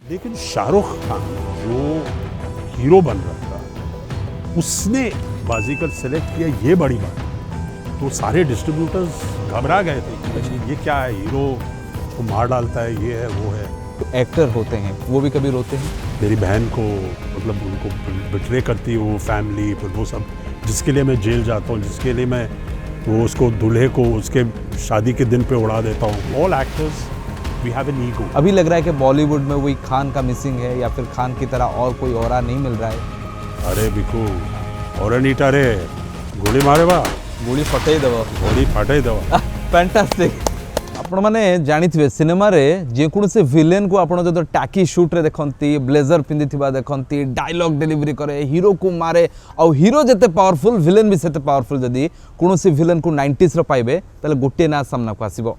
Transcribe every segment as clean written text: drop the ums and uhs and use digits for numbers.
लेकिन शाहरुख खान जो हीरो बन रहा था उसने बाजीगर सेलेक्ट किया, ये बड़ी बात। तो सारे डिस्ट्रीब्यूटर्स घबरा गए थे कि अच्छा ये क्या है, हीरो उसको मार डालता है, ये है वो है। तो एक्टर होते हैं वो भी कभी रोते हैं? मेरी बहन को मतलब उनको बिट्रे करती है वो फैमिली, फिर वो सब जिसके लिए मैं जेल जाता हूँ, जिसके लिए मैं वो उसको दूल्हे को उसके शादी के दिन पे उड़ा देता हूँ। All actors we have an ego. अभी लग रहा है कि बॉलीवुड में वही खान का मिसिंग है या फिर खान की तरह और कोई और नहीं मिल रहा है। अरे बिकू और नीटा रे गोली मारे बा गोली फटेई देव गोली फाटे दवा। फैंटास्टिक। आपण माने जानिथिबे सिनेमा रे जे कोनसे विलेन को आपण जद टाकी शूट रे देखंती, ब्लेजर पिंदिथिबा देखंती, डायलॉग डिलीवरी करे, हीरो को मारे और हीरो जते पावरफुल विलेन भी सेते पावरफुल। जदी कोनसे विलेन को 90s रे पाइबे तले गोटे ना सामना को आसीबो।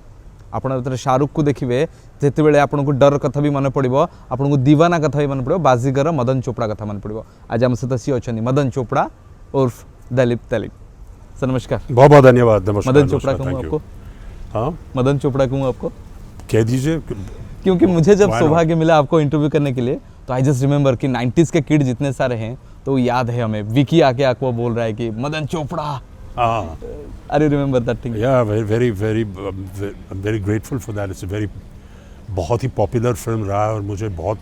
आपण जते शाहरुख को देखिबे जेते बेले आपण को डर कथा भी मन पड़िबो, आपण को दीवाना कथा भी मन पड़िबो, बाजीगर मदन चोपड़ा कथा मन पड़िबो। आज हम सहित सी अछनी मदन चोपड़ा उर्फ दिलीप तलीप। सर नमस्कार। बहुत बहुत धन्यवाद। नमस्कार। मदन चोपड़ा कहूँ आपको? हाँ मदन चोपड़ा कहूँ आपको? कह दीजिए। क्योंकि मुझे जब सौभाग्य मिला आपको इंटरव्यू करने के लिए तो आई जस्ट रिमेंबर कि 90s के किड जितने सारे हैं तो याद है हमें, विकी आके आपको बोल रहा है कि मदन चोपड़ा। हाँ, are you remember that thing? या very very very grateful for that. It's very बहुत ही पॉपुलर फिल्म रहा है और मुझे बहुत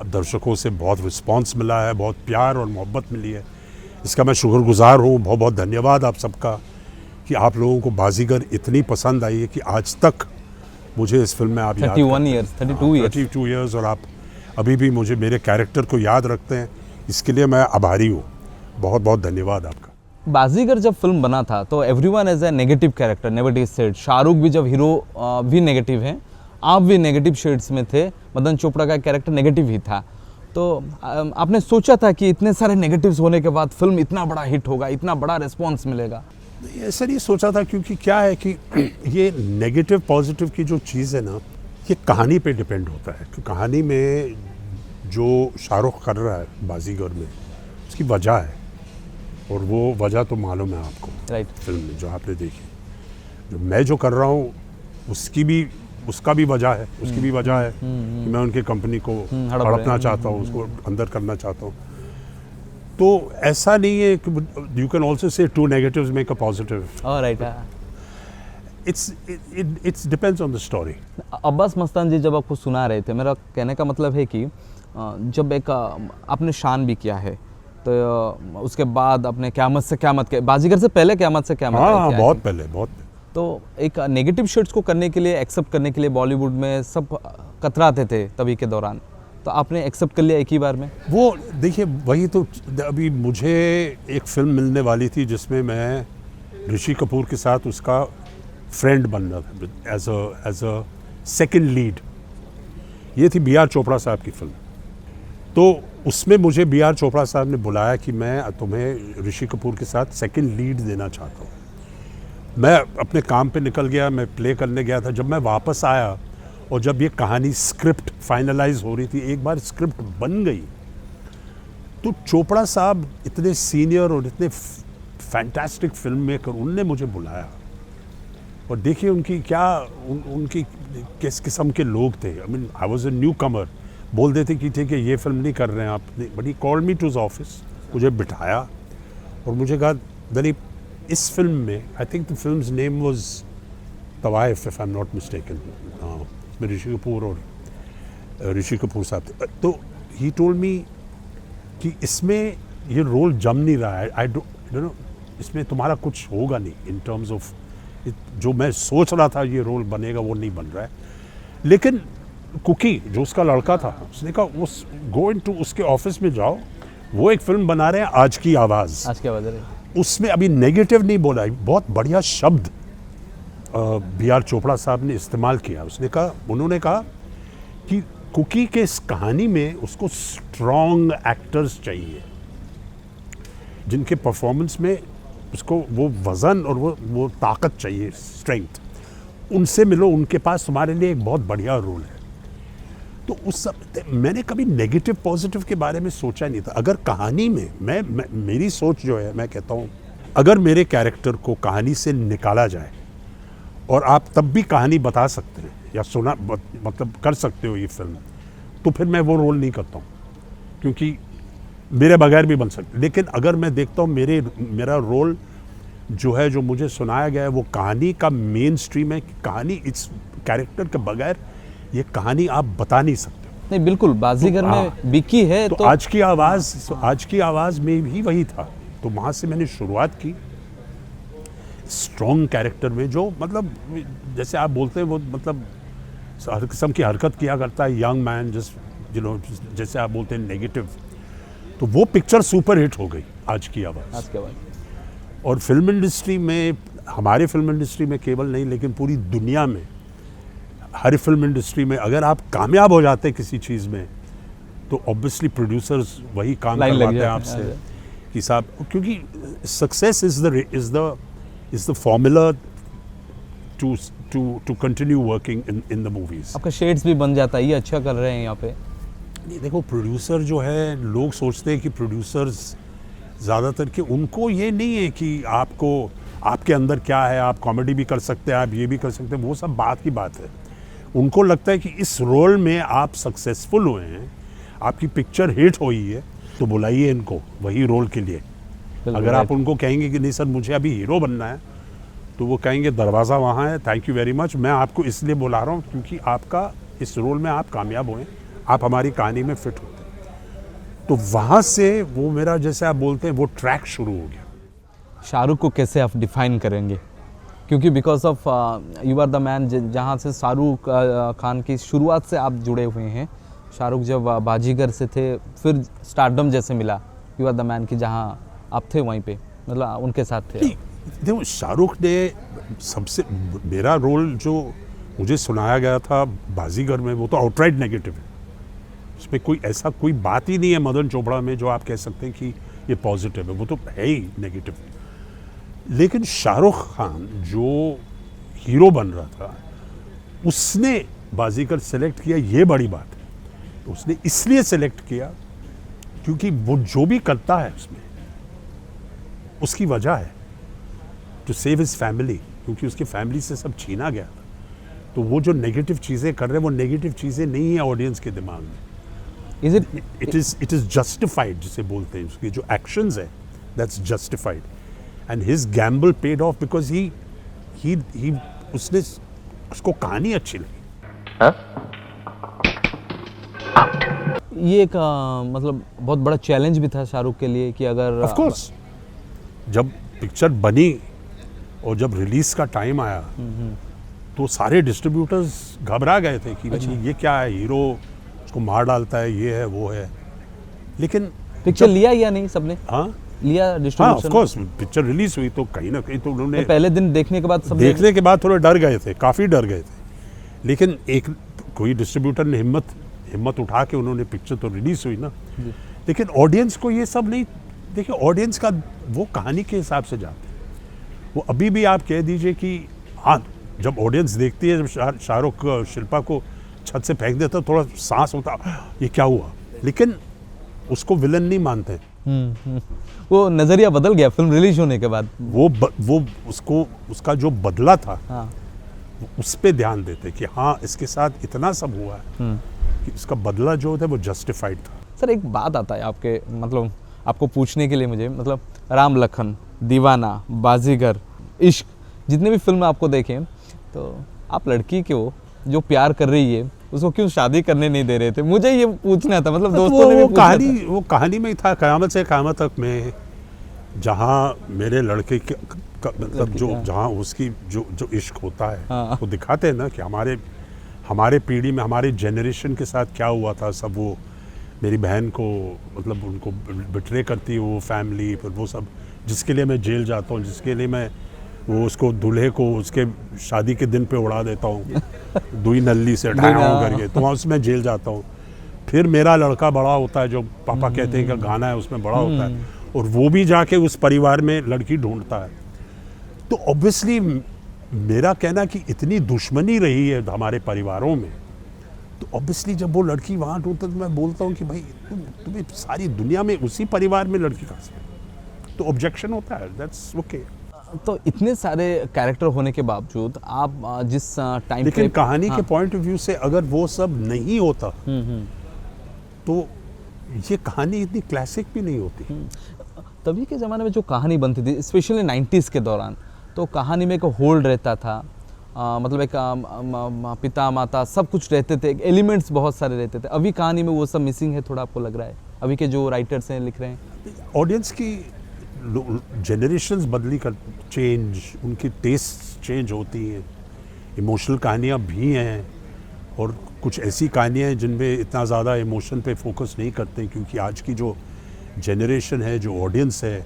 दर्शकों से बहुत रिस्पांस मिला है, बहुत प्यार और मोहब्बत मिली है। इसका मैं शुक्रगुजार हूँ। बहुत बहुत धन्यवाद आप सबका कि आप लोगों को बाजीगर इतनी पसंद आई है कि आज तक मुझे इस फिल्म में आप 32 ईयर्स और आप अभी भी मुझे मेरे कैरेक्टर को याद रखते हैं, इसके लिए मैं आभारी हूँ। बहुत बहुत धन्यवाद आपका। बाजीगर जब फिल्म बना था तो everyone as a negative character, negative shade. Shahrukh भी जब हीरो भी नेगेटिव हैं, आप भी नेगेटिव शेड्स में थे, मदन चोपड़ा का कैरेक्टर नेगेटिव ही था। तो आपने सोचा था कि इतने सारे नेगेटिव्स होने के बाद फिल्म इतना बड़ा हिट होगा, इतना बड़ा रिस्पॉन्स मिलेगा? ऐसा नहीं सोचा था, क्योंकि क्या है कि ये नेगेटिव पॉजिटिव की जो चीज़ है ना, ये कहानी पे डिपेंड होता है। कि कहानी में जो शाहरुख कर रहा है बाजीगर में उसकी वजह है, और वो वजह तो मालूम है आपको। राइट। फिल्म में जो आपने देखी, जो मैं जो कर रहा हूँ उसका भी वजह है, उसकी भी वजह है कि मैं उनकी कंपनी को हड़पना चाहता हूँ, उसको अंदर करना चाहता हूँ। तो ऐसा नहीं है कि you can also say to negatives make a positive. Right. It's depends on the story. Abbas Mastan ji जब आपको सुना रहे थे, मेरा कहने का मतलब है कि जब एक आपने शान भी किया है तो उसके बाद अपने क़यामत से क़यामत के, बाजीगर से पहले क़यामत से क़यामत। हाँ, बहुत पहले। तो एक नेगेटिव शेड्स को करने के लिए, एक्सेप्ट करने के लिए बॉलीवुड में सब कतराते थे तभी के दौरान, तो आपने एक्सेप्ट कर लिया एक ही बार में? वो देखिए, वही तो अभी मुझे एक फिल्म मिलने वाली थी जिसमें मैं ऋषि कपूर के साथ उसका फ्रेंड बन रहा था एज अ सेकंड लीड। ये थी बी आर चोपड़ा साहब की फिल्म। तो उसमें मुझे बी आर चोपड़ा साहब ने बुलाया कि मैं तुम्हें ऋषि कपूर के साथ सेकंड लीड देना चाहता हूँ। मैं अपने काम पे निकल गया, मैं प्ले करने गया था। जब मैं वापस आया और जब ये कहानी स्क्रिप्ट फाइनलाइज हो रही थी, एक बार स्क्रिप्ट बन गई तो चोपड़ा साहब इतने सीनियर और इतने फैंटास्टिक फिल्म मेकर, उनने मुझे बुलाया। और देखिए उनकी क्या उनकी किस किस्म के लोग थे। I mean I was a newcomer. बोल देते कि ठीक है ये फिल्म नहीं कर रहे हैं आप, but he called me to his office, मुझे बिठाया और मुझे कहा दिलीप, इस फिल्म में, I think the film's name was Tawaif if I am not mistaken, में ऋषि कपूर और ऋषि कपूर साहब थे। तो ही टोल्ड मी कि इसमें ये रोल जम नहीं रहा है, आई डोंट नो, इसमें तुम्हारा कुछ होगा नहीं इन टर्म्स ऑफ जो मैं सोच रहा था ये रोल बनेगा वो नहीं बन रहा है। लेकिन कुकी जो उसका लड़का था, उसने कहा उस गो इनटू उसके ऑफिस में जाओ, वो एक फिल्म बना रहे हैं आज की आवाज़। उसमें अभी नेगेटिव नहीं बोला, बहुत बढ़िया शब्द बी आर चोपड़ा साहब ने इस्तेमाल किया। उन्होंने कहा कि कुकी के इस कहानी में उसको स्ट्रॉन्ग एक्टर्स चाहिए जिनके परफॉर्मेंस में उसको वो वज़न और वो ताकत चाहिए, स्ट्रेंथ। उनसे मिलो, उनके पास तुम्हारे लिए एक बहुत बढ़िया रोल है। तो उस सब मैंने कभी नेगेटिव पॉजिटिव के बारे में सोचा नहीं था। अगर कहानी में मेरी सोच जो है, मैं कहता हूँ अगर मेरे कैरेक्टर को कहानी से निकाला जाए और आप तब भी कहानी बता सकते हैं या सुना मतलब कर सकते हो ये फिल्म, तो फिर मैं वो रोल नहीं करता हूँ, क्योंकि मेरे बगैर भी बन सकते। लेकिन अगर मैं देखता हूँ मेरा रोल जो है, जो मुझे सुनाया गया है, वो कहानी का मेन स्ट्रीम है। कहानी इस कैरेक्टर के बगैर ये कहानी आप बता नहीं सकते। नहीं बिल्कुल, बाजीगर में बिकी है तो आज की आवाज़ में भी वही था। तो वहाँ से मैंने शुरुआत की स्ट्रॉन्ग कैरेक्टर में, जो मतलब जैसे आप बोलते हैं वो मतलब हर किस्म की हरकत किया करता है, यंग मैन, जैसे आप बोलते हैं नेगेटिव। तो वो पिक्चर सुपर हिट हो गई, आज की आवाज़। और फिल्म इंडस्ट्री में, हमारे फिल्म इंडस्ट्री में केवल नहीं, लेकिन पूरी दुनिया में हर फिल्म इंडस्ट्री में अगर आप कामयाब हो जाते हैं किसी चीज़ में, तो ऑब्वियसली प्रोड्यूसर्स वही काम करवाते हैं आपसे कि साहब, क्योंकि success is the formula to continue working in the movies. आपका शेड्स भी बन जाता है, ये अच्छा कर रहे हैं यहाँ पे। नहीं देखो, प्रोड्यूसर जो है, लोग सोचते हैं कि प्रोड्यूसर्स ज़्यादातर के, उनको ये नहीं है कि आपके अंदर क्या है, आप कॉमेडी भी कर सकते हैं, आप ये भी कर सकते हैं, वो सब बात की बात है। उनको लगता है कि इस रोल में आप सक्सेसफुल हुए हैं, आपकी पिक्चर हिट हुई है, तो बुलाइए इनको वही रोल के लिए। अगर आप उनको कहेंगे कि नहीं सर मुझे अभी हीरो बनना है, तो वो कहेंगे दरवाज़ा वहाँ है, थैंक यू वेरी मच, मैं आपको इसलिए बुला रहा हूँ क्योंकि आपका इस रोल में आप कामयाब हुए, आप हमारी कहानी में फिट होते हैं। तो वहाँ से वो मेरा, जैसे आप बोलते हैं, वो ट्रैक शुरू हो गया। शाहरुख को कैसे आप डिफाइन करेंगे? क्योंकि because of you are the man, जहाँ से शाहरुख खान की शुरुआत से आप जुड़े हुए हैं। शाहरुख जब बाजीगर से थे, फिर स्टारडम जैसे मिला, यू आर द मैन की जहाँ आप थे वहीं पे, मतलब उनके साथ थे। देखो, शाहरुख ने सबसे, मेरा रोल जो मुझे सुनाया गया था बाजीगर में, वो तो आउटराइट नेगेटिव है। उसमें कोई ऐसा कोई बात ही नहीं है मदन चोपड़ा में जो आप कह सकते हैं कि ये पॉजिटिव है, वो तो है ही नेगेटिव। लेकिन शाहरुख खान जो हीरो बन रहा था, उसने बाजीगर सेलेक्ट किया, ये बड़ी बात है। तो उसने इसलिए सेलेक्ट किया क्योंकि वो जो भी करता है उसमें उसकी वजह है, टू सेव हिज फैमिली, क्योंकि उसकी फैमिली से सब छीना गया था। तो वो जो नेगेटिव चीज़ें कर रहे हैं, वो नेगेटिव चीज़ें नहीं है ऑडियंस के दिमाग में। इट इज़ जस्टिफाइड, जिसे बोलते हैं, उसकी जो एक्शंस है, that's justified. And his Gamble paid of because उसको कहानी अच्छी लगी। ये एक मतलब बहुत बड़ा चैलेंज भी था शाहरुख के लिए कि अगर, ऑफ कोर्स, जब पिक्चर बनी और जब रिलीज का टाइम आया, तो सारे डिस्ट्रीब्यूटर्स घबरा गए थे कि ये क्या है, हीरो उसको मार डालता है, ये है वो है। लेकिन पिक्चर लिया या नहीं सबने? हाँ लिया हाँ, distribution. Of course, picture release हुई तो कहीं ना कहीं तो उन्होंने पहले दिन देखने के बाद सब देखने के बाद थोड़े डर गए थे, काफ़ी डर गए थे। लेकिन एक कोई डिस्ट्रीब्यूटर ने हिम्मत उठा के उन्होंने, पिक्चर तो रिलीज हुई ना। लेकिन ऑडियंस को ये सब नहीं, देखिए ऑडियंस का वो कहानी के हिसाब से जाते हैं। वो अभी भी आप कह दीजिए कि हाँ, जब ऑडियंस देखती है, जब शाहरुख शिल्पा को छत से फेंक देता, थोड़ा सांस होता, ये क्या हुआ, लेकिन उसको विलन नहीं मानते। वो नजरिया बदल गया फिल्म रिलीज होने के बाद। वो उसका जो बदला था, हाँ। उस पे ध्यान देते कि हाँ, इसके साथ इतना सब हुआ है कि इसका बदला जो था वो जस्टिफाइड था। सर एक बात आता है आपके, मतलब आपको पूछने के लिए मुझे, मतलब राम लखन, दीवाना, बाजीगर, इश्क, जितने भी फिल्म आपको देखें, तो आप लड़की को जो प्यार कर रही है उसको क्यों शादी करने नहीं दे रहे थे? मुझे ये पूछना था, मतलब दोस्तों ने भी पूछा था। वो कहानी में ही था, क़यामत से क़यामत तक में, जहाँ मेरे लड़के के मतलब जो जहाँ उसकी जो इश्क होता है, हाँ। वो दिखाते हैं ना कि हमारे पीढ़ी में, हमारे जनरेशन के साथ क्या हुआ था सब। वो मेरी बहन को, मतलब उनको बिट्रे करती है वो फैमिली, फिर वो सब, जिसके लिए मैं जेल जाता हूँ, जिसके लिए मैं वो उसको दूल्हे को उसके शादी के दिन पे उड़ा देता हूँ दुई नल्ली से ढाया करके, तो वहाँ उसमें जेल जाता हूँ। फिर मेरा लड़का बड़ा होता है, जो पापा कहते हैं कि गाना है उसमें बड़ा होता है, और वो भी जाके उस परिवार में लड़की ढूंढता है। तो ऑब्वियसली मेरा कहना कि इतनी दुश्मनी रही है हमारे परिवारों में, तो ऑब्वियसली जब वो लड़की वहाँ ढूंढता, तो मैं बोलता हूँ कि भाई तुम्हें सारी दुनिया में उसी परिवार में लड़की कहाँ से, तो ऑब्जेक्शन होता है, दैट्स ओके। तो इतने सारे कैरेक्टर होने के बावजूद आप जिस टाइम, लेकिन कहानी के पॉइंट ऑफ व्यू से अगर वो सब नहीं होता, तो ये कहानी इतनी क्लासिक भी नहीं होती। तभी के ज़माने में जो कहानी बनती थी स्पेशली 90s के दौरान, तो कहानी में एक होल्ड रहता था, मतलब एक पिता माता सब कुछ रहते थे, एलिमेंट्स बहुत सारे रहते थे। अभी कहानी में वो सब मिसिंग है थोड़ा, आपको लग रहा है अभी के जो राइटर्स हैं लिख रहे हैं? ऑडियंस की जनरेशन्स बदली कर चेंज, उनकी टेस्ट चेंज होती हैं। इमोशनल कहानियाँ भी हैं और कुछ ऐसी कहानियाँ हैं जिनमें इतना ज़्यादा इमोशन पे फोकस नहीं करते, क्योंकि आज की जो जनरेशन है, जो ऑडियंस है,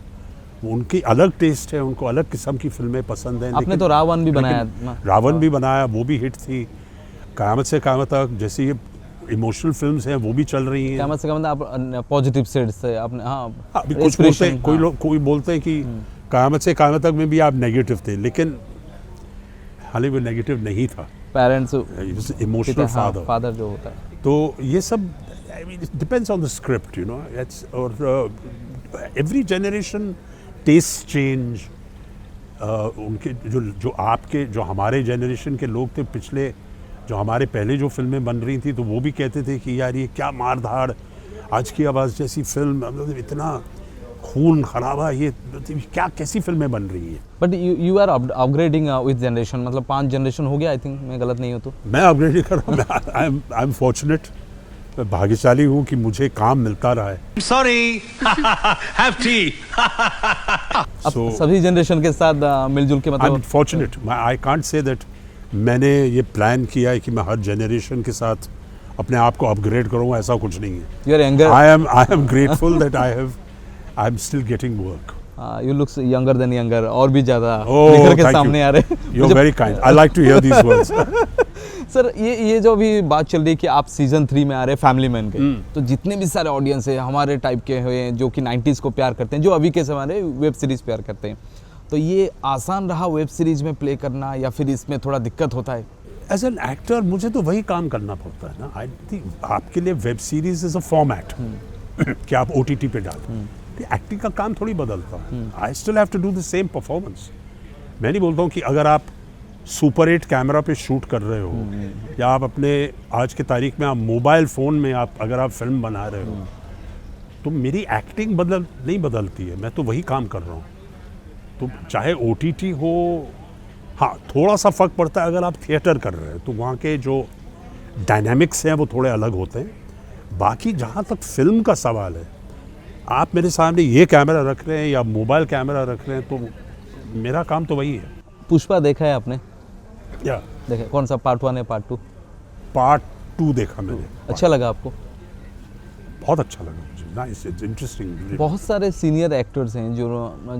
वो उनकी अलग टेस्ट है, उनको अलग किस्म की फिल्में पसंद हैं। आपने तो रावण भी बनाया, रावण भी बनाया, वो भी हिट थी। क़यामत से क़यामत तक जैसे ये इमोशनल फिल्म्स हैं वो भी चल रही हैं। क़यामत से क़यामत आप पॉजिटिव साइड से आपने, हाँ अभी कुछ बोलते हैं, कोई लोग कोई बोलते हैं कि क़यामत से क़यामत तक में भी आप नेगेटिव थे, लेकिन हालांकि वो नेगेटिव नहीं था। पेरेंट्स इमोशनल फादर जो होता है, तो ये सब depends on the script, you know. और एवरी जनरेशन टेस्ट चेंज, उनके जो आपके जो हमारे जनरेशन के लोग थे, पिछले जो हमारे पहले जो फिल्में बन रही थी, तो वो भी कहते थे कि यार ये क्या मार धाड़, आज की आवाज़ जैसी फिल्म, मतलब इतना खून खराबा, ये क्या कैसी फिल्में बन रही हैं। But you are upgrading with generation, मतलब 5 जनरेशन हो गया, आई थिंक मैं गलत नहीं हूँ तो? मैं अपग्रेड कर रहा हूँ। आई एम फॉर्चुनेट, मैं भाग्यशाली हूँ कि मुझे काम मिलता रहा है। Sorry, have T. अब सभी जनरेशन के साथ मिलजुल के, मतलब I am fortunate, I can't say that मैंने ये प्लान किया है कि मैं हर जनरेशन के साथ अपने आप को अपग्रेड करूँगा, ऐसा कुछ नहीं है। You are younger, I am grateful that I am still getting work. You looks younger than younger, और भी ज़्यादा निखर के सामने आ रहे। You are very kind, I like to hear these words. Sir ये जो अभी बात चल रही है कि आप सीजन 3 में आ रहे हैं फैमिली मैन के, तो जितने भी सारे ऑडियंस है हमारे टाइप के हैं जो कि 90s को प्यार करते हैं, जो अभी के हमारे वेब सीरीज प्यार करते हैं, तो ये आसान रहा वेब सीरीज में प्ले करना या फिर इसमें थोड़ा दिक्कत होता है? एज एन एक्टर मुझे तो वही काम करना पड़ता है ना। आई थिंक आपके लिए web series is a format कि आप OTT पे डालें, एक्टिंग का काम थोड़ी बदलता है। I still have to do the same performance. मैं नहीं बोलता हूँ कि अगर आप सुपर 8 कैमरा पे शूट कर रहे हो या आप अपने आज के तारीख में आप मोबाइल फ़ोन में अगर आप फिल्म बना रहे हो, तो मेरी एक्टिंग नहीं बदलती है, मैं तो वही काम कर रहा हूँ। तो चाहे OTT हो, हाँ थोड़ा सा फ़र्क पड़ता है अगर आप थिएटर कर रहे हैं, तो वहाँ के जो डायनामिक्स हैं वो थोड़े अलग होते हैं। बाकी जहाँ तक फिल्म का सवाल है, आप मेरे सामने ये कैमरा रख रहे हैं या मोबाइल कैमरा रख रहे हैं, तो मेरा काम तो वही है। पुष्पा देखा है आपने? या देखा, कौन सा, पार्ट 1 है पार्ट 2? पार्ट 2 देखा मैंने। अच्छा लगा आपको? बहुत अच्छा लगा मुझे, नाइस, इट्स इंटरेस्टिंग। बहुत सारे सीनियर एक्टर्स हैं जो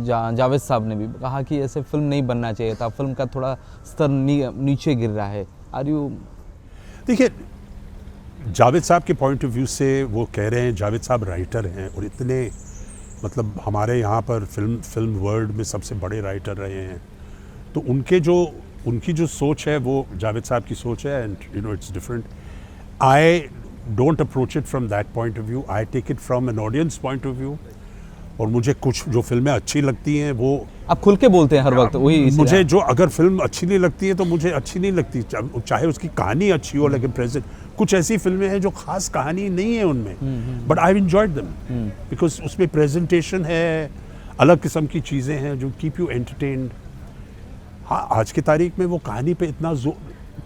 जावेद साहब ने भी कहा कि ऐसे फिल्म नहीं बनना चाहिए था, फिल्म का थोड़ा स्तर नीचे गिर रहा है। Are you? देखिए, जावेद साहब के पॉइंट ऑफ व्यू से वो कह रहे हैं, जावेद साहब राइटर हैं और इतने, मतलब हमारे यहाँ पर फिल्म वर्ल्ड में सबसे बड़े राइटर रहे हैं, तो उनकी जो सोच है वो जावेद साहब की सोच है, and you know it's different. I don't approach it from that point of view, I take it from an audience point of view. और मुझे कुछ जो फिल्में अच्छी लगती हैं वो आप खुल के बोलते हैं हर वक्त, वही मुझे जो अगर फिल्म अच्छी नहीं लगती है तो मुझे अच्छी नहीं लगती, चाहे उसकी कहानी अच्छी हो, लेकिन प्रेजेंट कुछ ऐसी फिल्में हैं जो खास कहानी नहीं है उनमें, but I enjoyed them because उसमें प्रेजेंटेशन है, अलग किस्म की चीज़ें हैं जो कीप यू एंटरटेन्ड। हाँ, आज की तारीख में वो कहानी पे इतना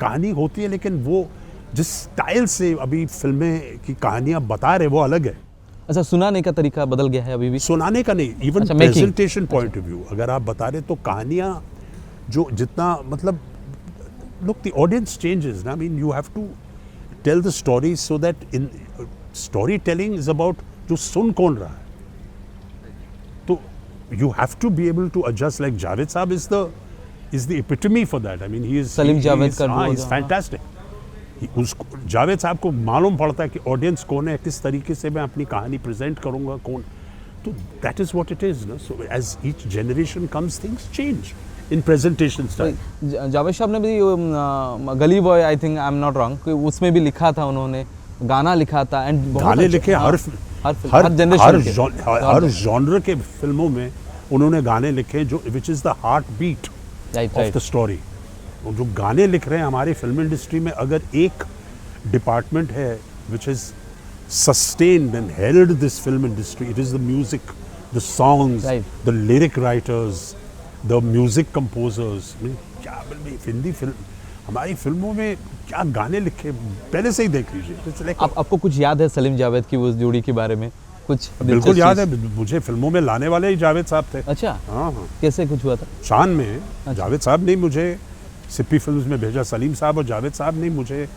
कहानी होती है, लेकिन वो जिस स्टाइल से अभी फिल्में की कहानियाँ बता रहे वो अलग है। अच्छा, सुनाने का तरीका बदल गया है अभी भी? सुनाने का नहीं, even presentation point of view अगर आप बता रहे तो कहानियाँ जो जितना, मतलब लुक द ऑडियंस चेंजेस ना, I mean you have to tell the story so that in story telling is about जो सुन कौन रहा है, तो you have to be able to adjust. Like Javed sahab is the epitome for that. I mean he is Salim Javed का is fantastic. उसको जावेद साहब को मालूम पड़ता है कि ऑडियंस कौन है, किस तरीके से मैं अपनी कहानी प्रेजेंट करूंगा, कौन, तो that is what it is ना। So as each generation comes things change in presentation style. Javed sahab ने भी Gully boy, I think I am not wrong, उसमें भी लिखा था, उन्होंने गाना लिखा था, एंड गाने लिखे हर जॉनर के फिल्मों में उन्होंने गाने लिखे जो which is the heart beat of the story. जो गाने लिख रहे हैं हमारी फिल्म इंडस्ट्री में, अगर एक डिपार्टमेंट है which is sustained and held this film industry. It is the music, the songs, Right. the lyric writers, the music composers. I mean, क्या हिंदी फिल्म, हमारी फिल्मों में क्या गाने लिखे, पहले से ही देख लीजिए. It's like आपको कुछ याद है सलीम जावेद की उस जोड़ी के बारे में कुछ? बिल्कुल दिलचस्प याद चीज़? है. मुझे फिल्मों में लाने वाले ही जावेद साहब थे. अच्छा, हाँ हाँ. कैसे कुछ हुआ था? शान में जावेद साहब ने मुझे सिप्पी फिल्म्स में भेजा. सलीम साहब और जावेद साहब ने मुझे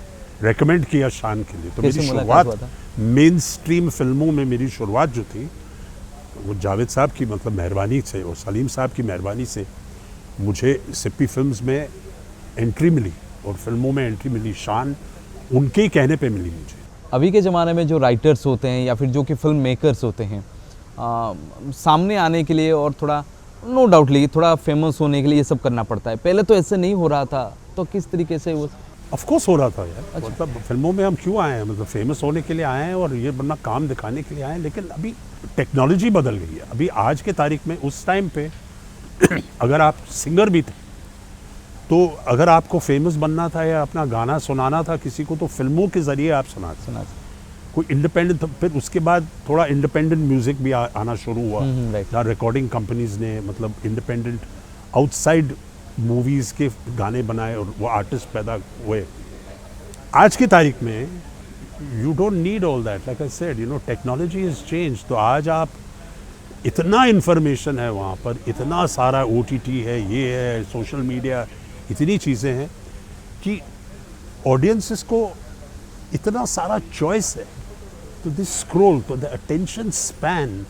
रेकमेंड किया शान के लिए. तो कैसे मेरी मुलाकात हुआ शुरुआत मेन स्ट्रीम फिल्मों में, मेरी शुरुआत जो थी वो जावेद साहब की मतलब मेहरबानी से और सलीम साहब की मेहरबानी से मुझे सिप्पी फिल्म्स में एंट्री मिली और फिल्मों में एंट्री मिली. शान उनके ही कहने पे मिली मुझे. अभी के ज़माने में जो राइटर्स होते हैं या फिर जो कि फिल्म मेकर्स होते हैं, सामने आने के लिए और थोड़ा नो डाउटली थोड़ा फेमस होने के लिए ये सब करना पड़ता है. पहले तो ऐसे नहीं हो रहा था, तो किस तरीके से वो? ऑफ कोर्स हो रहा था यार. मतलब फिल्मों में हम क्यों आए हैं, मतलब फेमस होने के लिए आए हैं और ये अपना काम दिखाने के लिए आए हैं. लेकिन अभी टेक्नोलॉजी बदल गई है. अभी आज के तारीख में, उस टाइम पे अगर आप सिंगर भी थे तो अगर आपको फेमस बनना था या अपना गाना सुनाना था किसी को, तो फिल्मों के ज़रिए आप सुनाते. सुना कोई इंडिपेंडेंट, फिर उसके बाद थोड़ा इंडिपेंडेंट म्यूजिक भी आना शुरू हुआ. राइट. जहाँ रिकॉर्डिंग कंपनीज ने मतलब इंडिपेंडेंट आउटसाइड मूवीज़ के गाने बनाए और वो आर्टिस्ट पैदा हुए. आज की तारीख में you don't need all that. Like I said, you know, technology is change. तो आज आप इतना इन्फॉर्मेशन है वहाँ पर, इतना सारा OTT है, ये है, सोशल मीडिया, इतनी चीज़ें हैं कि ऑडियंसेस को इतना सारा चॉइस है. तो दिस स्क्रॉल, तो the attention span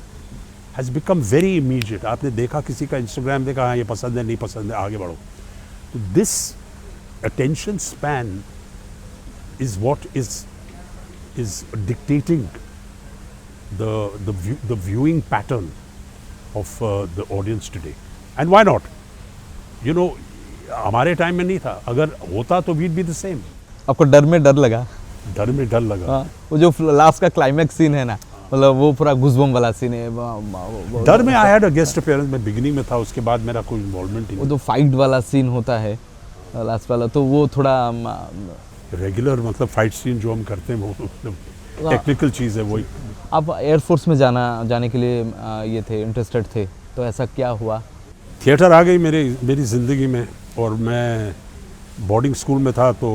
has become very immediate. आपने देखा किसी का इंस्टाग्राम देखा, हाँ ये पसंद है, नहीं पसंद है, आगे बढ़ो. तो this attention span is what is dictating the viewing pattern of the audience today. And why not? You know, हमारे टाइम में नहीं था. अगर होता तो we'd be the same. आपको डर में डर लगा? डर में डर लगा. हाँ, वो जो लास्ट का क्लाइमैक्स सीन है ना, मतलब वो पूरा घुसबम वाला सीन है. डर में I had a guest appearance में बिगिनिंग में था, उसके बाद मेरा कोई इन्वॉल्वमेंट ही वो जो फाइट वाला सीन होता है लास्ट वाला, तो वो थोड़ा नहीं. रेगुलर मतलब फाइट सीन जो हम करते हैं वो टेक्निकल चीज़ है. वही आप एयरफोर्स में जाने के लिए ये थे, इंटरेस्टेड थे, तो ऐसा क्या हुआ? थिएटर आ गई मेरी ज़िंदगी में. और मैं बोर्डिंग स्कूल में था तो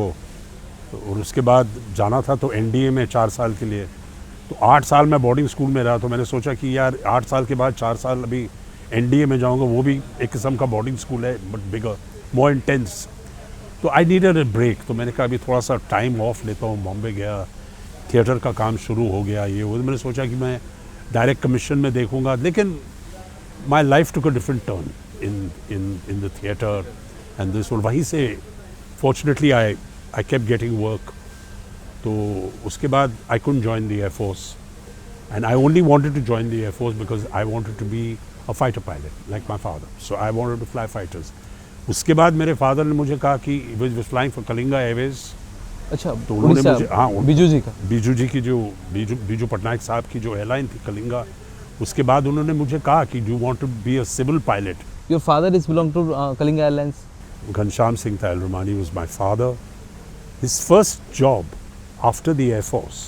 और उसके बाद जाना था तो NDA में 4 साल के लिए. तो 8 साल मैं बोर्डिंग स्कूल में रहा. तो मैंने सोचा कि यार 8 साल के बाद 4 साल अभी NDA में जाऊंगा, वो भी एक किस्म का बोर्डिंग स्कूल है बट बिगर, मोर इंटेंस. तो आई नीडेड अ ब्रेक. तो मैंने कहा अभी थोड़ा सा टाइम ऑफ लेता हूँ. बॉम्बे गया, थिएटर का काम शुरू हो गया, ये वो. मैंने सोचा कि मैं डायरेक्ट कमीशन में देखूंगा. लेकिन my life took a different turn in the theatre and this. और वहीं से fortunately I kept getting work. तो उसके बाद I couldn't join the air force and I only wanted to join the air force because I wanted to be a fighter pilot like my father. So I wanted to fly fighters. उसके बाद मेरे father ने मुझे कहा कि he was flying for Kalinga Airways. अच्छा, तो उन्होंने मुझे, हाँ, बीजू जी का, बीजू जी की जो बीजू पटनायक साहब की जो एयरलाइन थी कलिंगा, उसके बाद उन्होंने मुझे कहा कि do want to be a civil pilot. Your father is belong to Kalinga airlines? Ghanshyam Singh Tailarmani was my father. His first job after the Air Force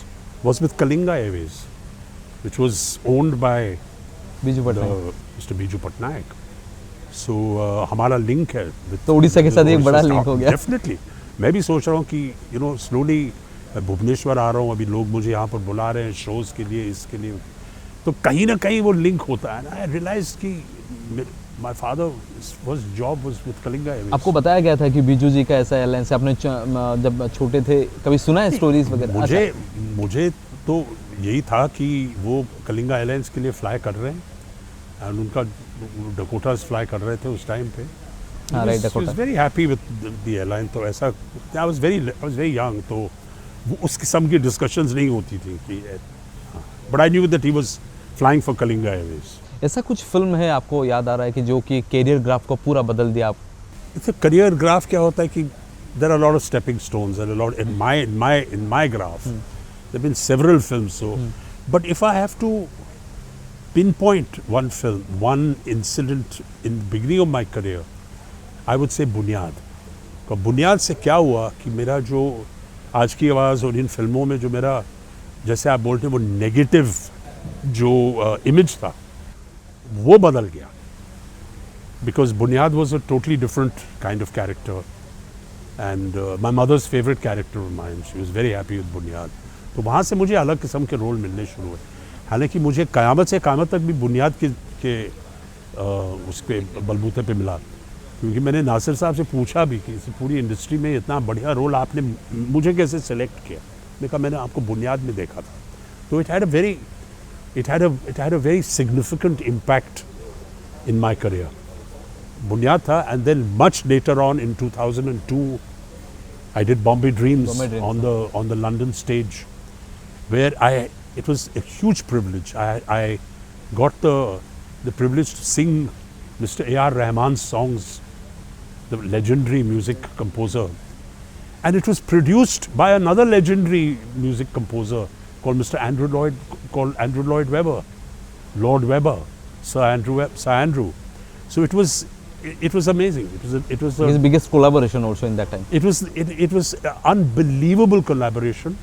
was with Kalinga Airways, which was owned by Biju Patnaik. Mr. Biju Patnaik. So हमारा link है with- तो उड़ीसा के साथ एक बड़ा Orissa. link हो गया. Definitely. मैं भी सोच रहा हूँ कि स्लोली भुवनेश्वर आ रहा हूँ. अभी लोग मुझे यहाँ पर बुला रहे हैं शोज़ के लिए, इसके लिए. तो कहीं ना कहीं वो लिंक होता है. आई रियलाइज कि my father first job was with Kalinga Airways. आपको बताया गया था कि बीजू जी का ऐसा एयरलाइन से आपने जब छोटे थे कभी सुना है स्टोरीज वगैरह? मुझे तो यही था कि वो कलिंगा एयरलाइंस के लिए फ्लाई कर रहे हैं एंड उनका डकोटास फ्लाई कर रहे थे उस टाइम पे. हाँ, right, Dakota. Very happy with the airline. तो ऐसा आई वाज वेरी यंग. तो वो उस किस्म की डिस्कशंस नहीं होती थी कि but I knew that he was flying for Kalinga Airways. ऐसा कुछ फिल्म है आपको याद आ रहा है कि जो कि कैरियर ग्राफ को पूरा बदल दिया? आप इट्स करियर ग्राफ क्या होता है कि there are lot of stepping stones and lot in my graph there been several films. So but if I have to pinpoint one film, one incident in the beginning of my career, I would say बुनियाद. तो बुनियाद से क्या हुआ कि मेरा जो आज की आवाज़ और इन फिल्मों में जो मेरा जैसे आप बोलते हैं वो नेगेटिव जो इमेज था वो बदल गया, because Buniyaad was a totally different kind of character and my mother's favourite character of mind, she was very happy with Buniyaad. तो वहाँ से मुझे अलग किस्म के रोल मिलने शुरू हुए। हालांकि मुझे क़यामत से क़यामत तक भी बुनियाद के उसके बलबूते पे मिला, क्योंकि मैंने नासिर साहब से पूछा भी कि इस पूरी इंडस्ट्री में इतना बढ़िया रोल आपने मुझे कैसे सेलेक्ट किया। मैंने कहा मैंने आपको बुनियाद में देखा था। तो it had a very significant impact in my career. Buniyaad था, and then much later on in 2002 I did Bombay Dreams, on the London stage, where it was a huge privilege. I got the privilege to sing Mr. A.R. Rahman's songs, the legendary music composer, and it was produced by another legendary music composer called Andrew Lloyd Webber, Lord Webber, Sir Andrew. So it was amazing. It was his biggest collaboration also in that time. It was an unbelievable collaboration,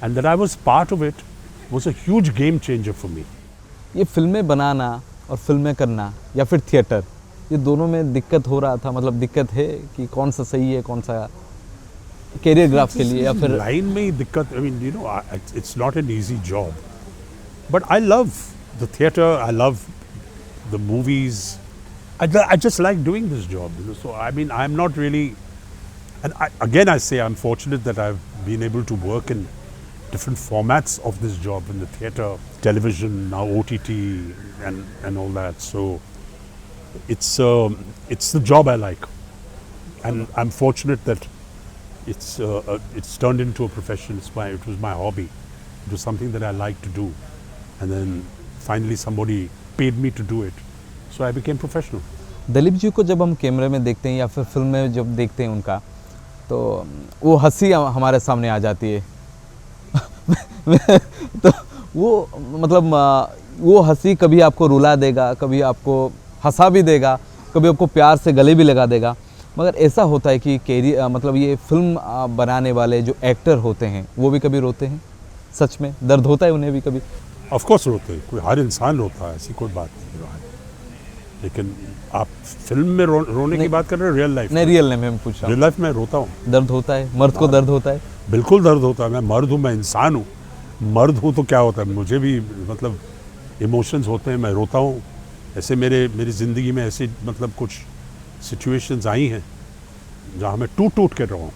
and that I was part of it was a huge game changer for me. ये फिल्में बनाना और फिल्में करना या फिर theatre, ये दोनों में दिक्कत हो रहा था, मतलब दिक्कत है कि कौन सा सही है, कौन सा कैरियर ग्राफ के लिए, या फिर लाइन में ही दिक्कत। I mean, you know, it's not an easy job, but I love the theater. I love the movies. I just like doing this job, you know. So I mean, I'm not really, and I say I'm fortunate that I've been able to work in different formats of this job, in the theatre, television, now OTT, and all that. So it's the job I like, and I'm fortunate that it's turned into a profession. It was my hobby. It was something that I liked to do, and then finally somebody paid me to do it. So I became professional. Dilip ji को जब हम कैमरे में देखते हैं या फिर film में जब देखते हैं उनका, तो वो हंसी हमारे सामने आ जाती है। तो वो मतलब वो हंसी कभी आपको रुला देगा, कभी आपको हंसा भी देगा, कभी आपको प्यार से गले भी लगा देगा। मगर ऐसा होता है कि मतलब ये फिल्म बनाने वाले जो एक्टर होते हैं वो भी कभी रोते हैं? सच में दर्द होता है उन्हें भी कभी? ऑफ कोर्स रोते हैं, कोई हर इंसान रोता है, ऐसी कोई बात नहीं है। लेकिन आप फिल्म में रोने की बात कर रहे हो, रियल लाइफ? नहीं, रियल में मैं पूछ रहा हूँ। रियल लाइफ में रोता हूँ। दर्द होता है? मर्द को दर्द होता है? बिल्कुल दर्द होता है। मैं मर्द हूँ, मैं इंसान हूँ। मर्द हूँ तो क्या होता है, मुझे भी मतलब इमोशंस होते हैं, मैं रोता हूँ। ऐसे मेरी ज़िंदगी में ऐसी मतलब कुछ सिचुएशंस आई हैं जहाँ मैं टूट के रहा हूँ।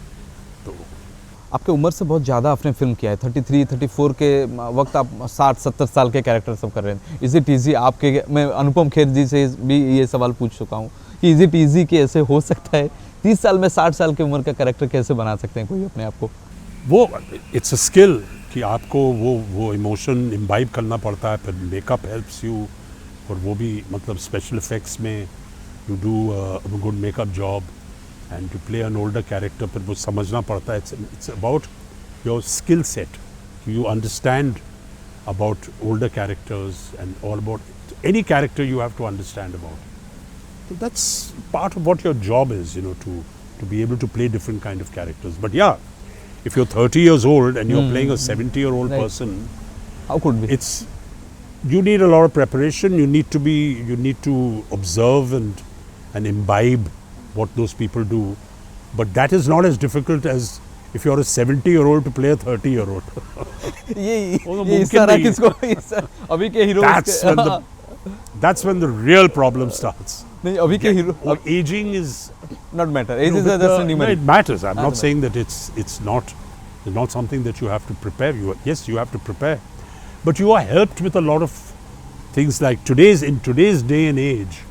तो आपके उम्र से बहुत ज़्यादा आपने फिल्म किया है, 33-34 के वक्त आप 60-70 साल के कैरेक्टर सब कर रहे हैं। इज़ इट ईजी आपके, मैं अनुपम खेर जी से भी ये सवाल पूछ चुका हूँ कि इज़ इट ईजी कि ऐसे हो सकता है 30 साल में 60 साल की उम्र का कैरेक्टर कैसे बना सकते हैं कोई अपने आप को? वो इट्स अ स्किल कि आपको वो इमोशन इम्बाइब करना पड़ता है, फिर मेकअप हेल्प्स यू, और वो भी मतलब स्पेशल इफेक्ट्स में you do a good makeup job and to play an older character, फिर वो समझना पड़ता है। It's about your skill set. You understand about older characters and all about any character you have to understand about. So that's part of what your job is, you know, to be able to play different kind of characters. But yeah, if you're 30 years old and you're playing a 70-year-old Right. person, how could be? You need a lot of preparation. You need to observe and imbibe what those people do, but that is not as difficult as if you're a 70-year-old to play a 30-year-old. ये सारा किसको अभी के hero? That's when the real problem starts. नहीं, अभी के hero Aging is not matter. Age is just a no, numeric. it matters. I'm not saying that it's not something that you have to prepare. Yes, you have to prepare, but you are helped with a lot of things like in today's day and age.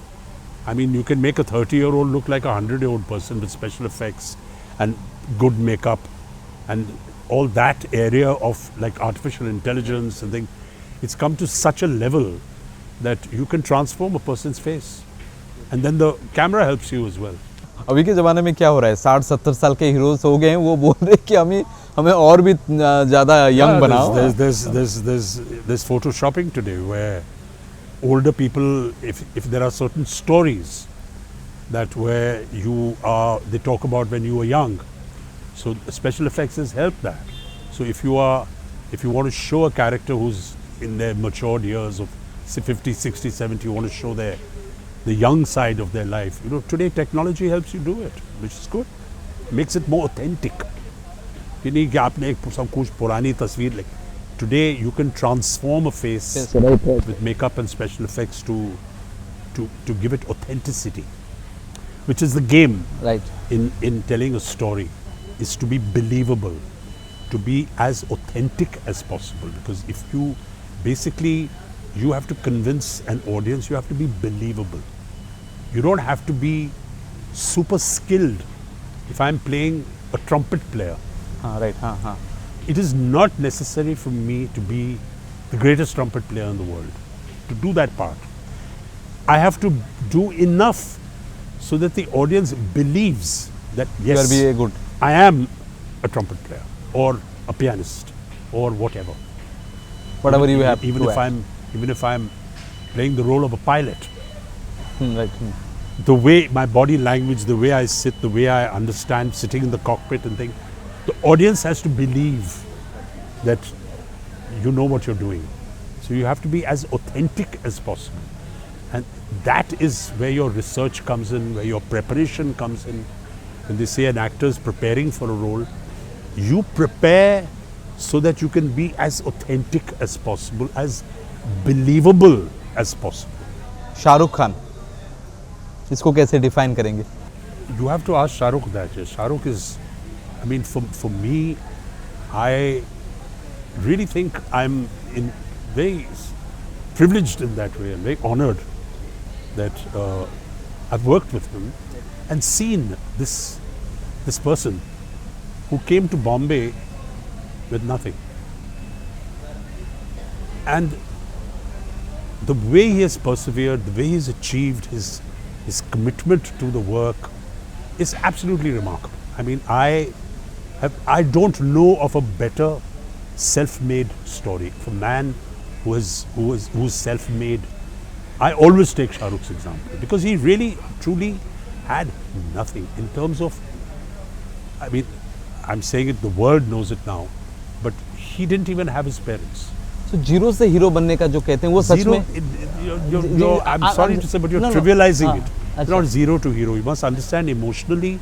I mean, you can make a 30-year-old look like a 100-year-old person with special effects and good makeup and all that area of like artificial intelligence and things. It's come to such a level that you can transform a person's face, and then the camera helps you as well. अभी के ज़माने में क्या हो रहा है, 60-70 साल के हीरोज हो गए हैं, वो बोल रहे हैं कि हमें और भी ज़्यादा यंग बनाओ। There's photoshopping today where older people, if there are certain stories that where they talk about when you were young, so special effects has helped that. So if if you want to show a character who's in their matured years of say 50, 60, 70, you want to show the young side of their life. You know, today technology helps you do it, which is good. Makes it more authentic. कि नहीं कि आपने एक सब कुछ पुरानी तस्वीर ले. Today you can transform a face with makeup and special effects to give it authenticity, which is the game Right. in telling a story, is to be believable, to be as authentic as possible. Because if you basically you have to convince an audience, you have to be believable. You don't have to be super skilled. If I'm playing a trumpet player, हाँ right हाँ हाँ it is not necessary for me to be the greatest trumpet player in the world to do that part. I have to do enough so that the audience believes that you are yes, be a good I am a trumpet player or a pianist or whatever. whatever you have Even to if act. even if I'm playing the role of a pilot, Right. the way my body language, the way I sit, the way I understand sitting in the cockpit and things, the audience has to believe that you know what you're doing. So you have to be as authentic as possible. And that is where your research comes in, where your preparation comes in. When they say an actor is preparing for a role, you prepare so that you can be as authentic as possible, as believable as possible. Shahrukh Khan इसको कैसे define करेंगे? You have to ask Shah Rukh that. Shah Rukh is, I mean, for me, I really think I'm very privileged in that way. I'm very honored that I've worked with him and seen this person who came to Bombay with nothing. And the way he has persevered, the way he's achieved, his commitment to the work is absolutely remarkable. I mean, I don't know of a better self-made story. For a man who's self-made, I always take Shah Rukh's example because he really, truly had nothing in terms of, I mean, I'm saying it, the world knows it now, but he didn't even have his parents. तो zero से hero बनने का जो कहते हैं वो सच में I'm sorry to say, but you're no, no. trivializing हाँ, it. अच्छा. It's not zero to hero. You must understand emotionally,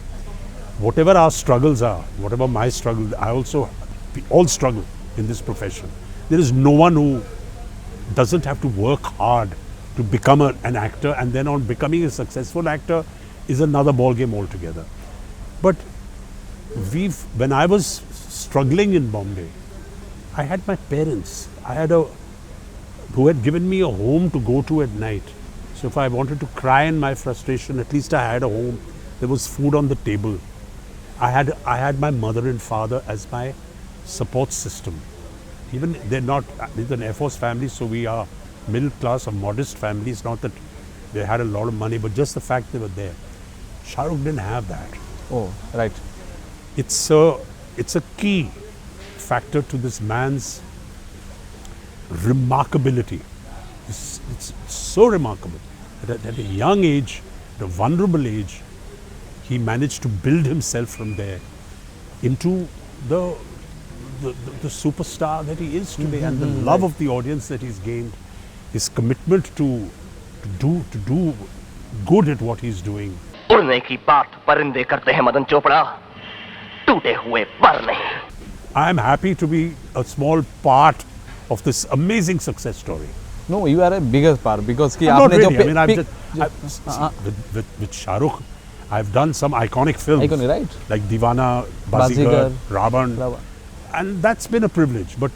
whatever our struggles are, whatever my struggle, we all struggle in this profession. There is no one who doesn't have to work hard to become an actor, and then on becoming a successful actor is another ball game altogether. But when I was struggling in Bombay, I had my parents. Who had given me a home to go to at night. So if I wanted to cry in my frustration, at least I had a home. There was food on the table. I had my mother and father as my support system. Even they're an Air Force family, so we are middle class, a modest family. It's not that they had a lot of money, but just the fact they were there. Shah Rukh didn't have that. Oh, right. It's a key factor to this man's remarkability. It's so remarkable that at a young age, at a vulnerable age, he managed to build himself from there into the superstar that he is today, and the love of the audience that he's gained, his commitment to do good at what he's doing. उड़ने की बात परिंदे करते हैं मदन चोपड़ा, टूटे हुए पर नहीं. I am happy to be a small part of this amazing success story. No, you are a bigger part because कि Not आपने really. जो I mean, I've pick- just, with Shah Rukh, I've done some iconic films. Iconic, right? Like Deewana, Bazigar, Bazigar, Ravan. Ravan. And that's been a privilege, but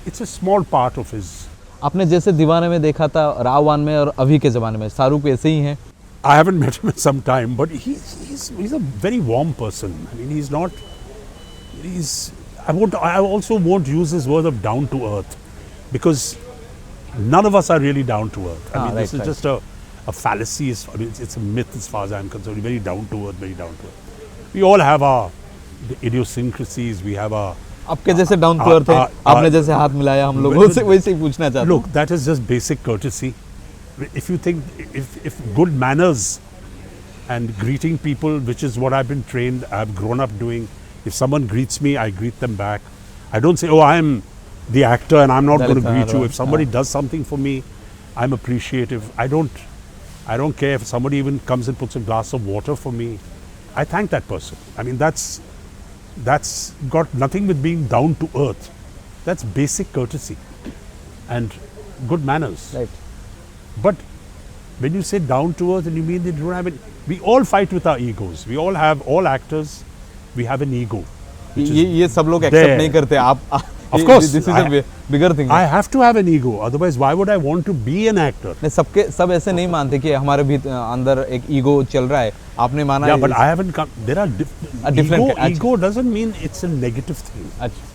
it's a small part of his. आपने जैसे दीवाने में देखा था, रावण में और अभी के ज़माने में शाहरुख ऐसे ही हैं. I haven't met him in some time, but he's a very warm person. I mean, he's not. I also won't use this word of down to earth, because none of us are really down to earth. I mean, right, this is right. just a fallacy. It's a myth as far as I'm concerned. Very down to earth, very down to earth. We all have our idiosyncrasies. We have our. आपके जैसे down to earth है, आपने जैसे हाथ मिलाया हम लोगों से वैसे ही पूछना चाहता हूँ. Look, that is just basic courtesy. If you think, if good manners and greeting people, which is what I've been trained, I've grown up doing. If someone greets me, I greet them back. I don't say, oh, I'm the actor, and I'm not going to Dalit greet you. Nahar, If somebody does something for me, I'm appreciative. I don't care if somebody even comes and puts a glass of water for me. I thank that person. I mean, that's got nothing with being down to earth. That's basic courtesy and good manners. Right. But when you say down to earth and you mean they don't have it, we all fight with our egos. We all have, all actors, we have an ego. which is ये सब लोग there. Accept नहीं करते आप Of course, this is a bigger thing I have to have an ego. Otherwise, why would I want to be an actor? नहीं सब ऐसे नहीं मानते कि हमारे भी अंदर एक ईगो चल रहा है आपने माना Yeah, but I haven't come. There are different- ego. अच्छा। Ego doesn't mean it's a negative thing. अच्छा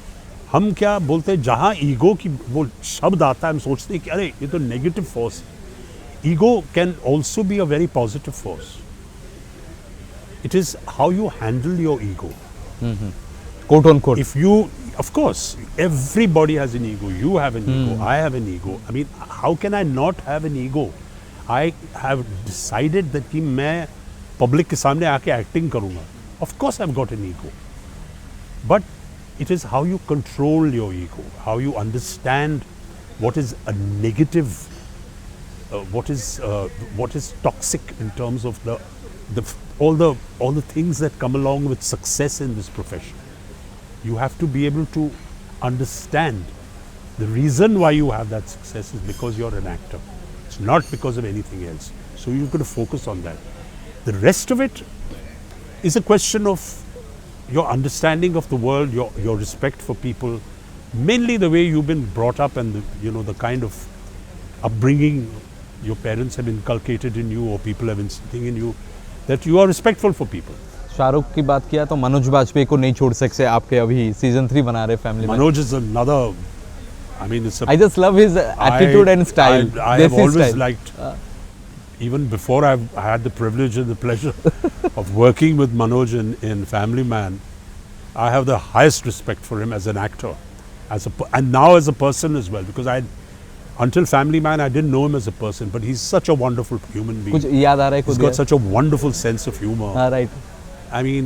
हम क्या बोलते हैं, जहाँ ईगो की वो शब्द आता है हम सोचते हैं कि अरे ये तो नेगेटिव फोर्स है. Ego can also be a very positive force. It is how you handle your ego. Quote on quote If you, of course, everybody has an ego. You have an ego. I have an ego. I mean, how can I not have an ego? I have decided that कि मैं public के सामने आके acting करूँगा. Of course, I've got an ego. But it is how you control your ego, how you understand what is a negative, what is toxic in terms of all the things that come along with success in this profession. You have to be able to understand the reason why you have that success is because you're an actor. It's not because of anything else. So you've got to focus on that. The rest of it is a question of your understanding of the world, your respect for people, mainly the way you've been brought up and the kind of upbringing your parents have inculcated in you or people have instilling in you, that you are respectful for people. Shahrukh की बात किया तो मनोज बाजपेयी को नहीं छोड़ सकते आपके अभी सीजन 3 बना रहे फैमिली में Manoj is another, I mean, it's a I just love his attitude and style I have always liked, even before I had the privilege and the pleasure of working with Manoj in Family Man, I have the highest respect for him as an actor, and now as a person as well, because until Family Man, I didn't know him as a person, but he's such a wonderful human being. कुछ याद आ रहा है He's खुद got such a wonderful sense of humor. Right I mean,